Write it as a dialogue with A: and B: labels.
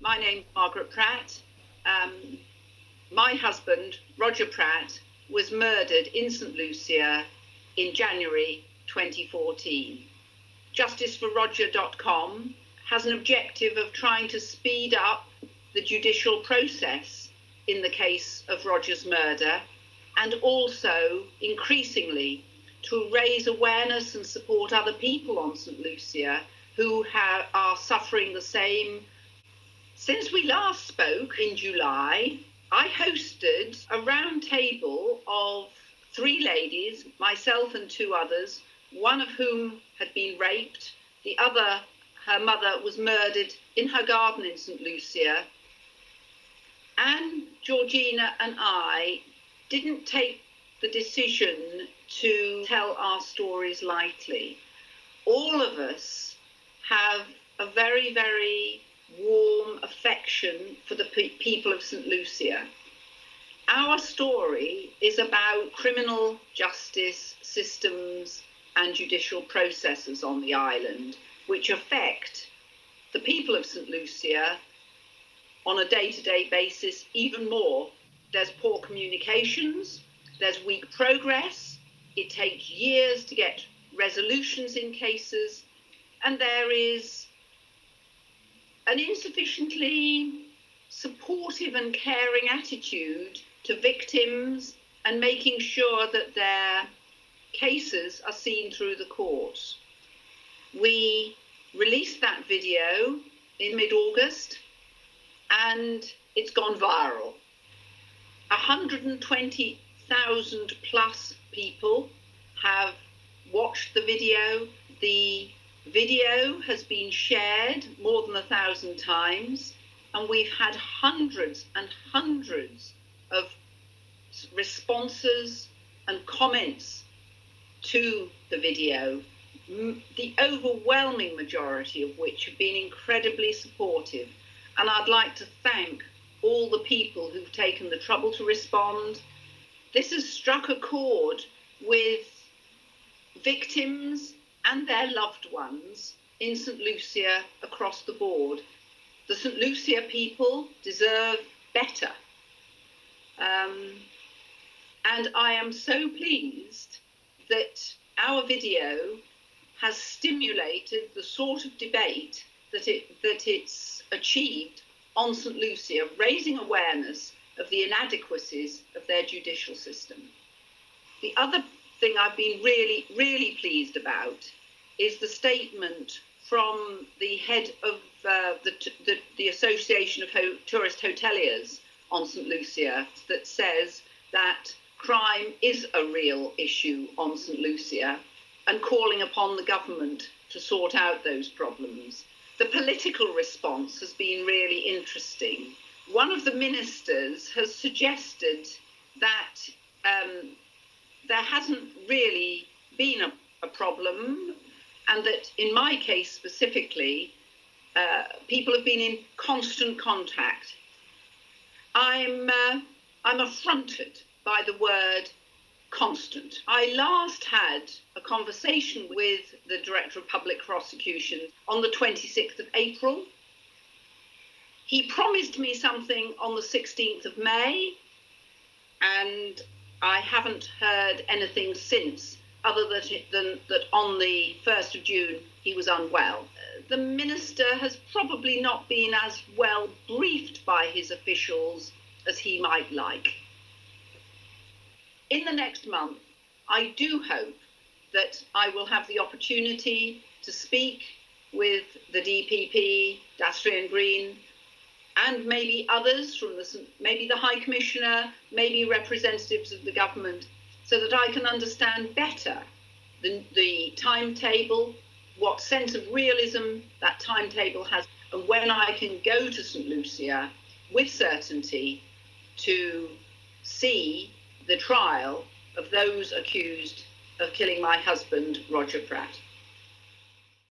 A: My name's Margaret Pratt. My husband, Roger Pratt, was murdered in St Lucia in January 2014. JusticeForRoger.com has an objective of trying to speed up the judicial process in the case of Roger's murder, and also increasingly to raise awareness and support other people on St Lucia who are suffering the same. Since we last spoke in July, I hosted a round table of 3 ladies, myself and 2 others, one of whom had been raped, the other, her mother, was murdered in her garden in St Lucia. And Georgina and I didn't take the decision to tell our stories lightly. All of us have a very, very warm affection for the people of St Lucia. Our story is about criminal justice systems and judicial processes on the island, which affect the people of St Lucia on a day-to-day basis even more. There's poor communications, there's weak progress, it takes years to get resolutions in cases, and there is an insufficiently supportive and caring attitude to victims and making sure that their cases are seen through the courts. We released that video in mid-August and it's gone viral. 120,000 plus people have watched the video. The video has been shared more than 1,000 times, and we've had hundreds and hundreds of responses and comments to the video, the overwhelming majority of which have been incredibly supportive. And I'd like to thank all the people who've taken the trouble to respond. This has struck a chord with victims and their loved ones in St Lucia across the board. The St Lucia people deserve better. And I am so pleased that our video has stimulated the sort of debate that it's achieved on St Lucia, raising awareness of the inadequacies of their judicial system. The other thing I've been really, really pleased about is the statement from the head of the Association of Tourist Hoteliers on St Lucia that says that crime is a real issue on St Lucia and calling upon the government to sort out those problems. The political response has been really interesting. One of the ministers has suggested that there hasn't really been a problem, and that in my case specifically, people have been in constant contact. I'm affronted by the word constant. I last had a conversation with the Director of Public Prosecutions on the 26th of April. He promised me something on the 16th of May, and I haven't heard anything since, other than that on the 1st of June he was unwell. The Minister has probably not been as well briefed by his officials as he might like. In the next month, I do hope that I will have the opportunity to speak with the DPP, Dastrian Green, and maybe others from maybe the High Commissioner, maybe representatives of the government, so that I can understand better the timetable, what sense of realism that timetable has, and when I can go to St Lucia with certainty to see the trial of those accused of killing my husband, Roger Pratt.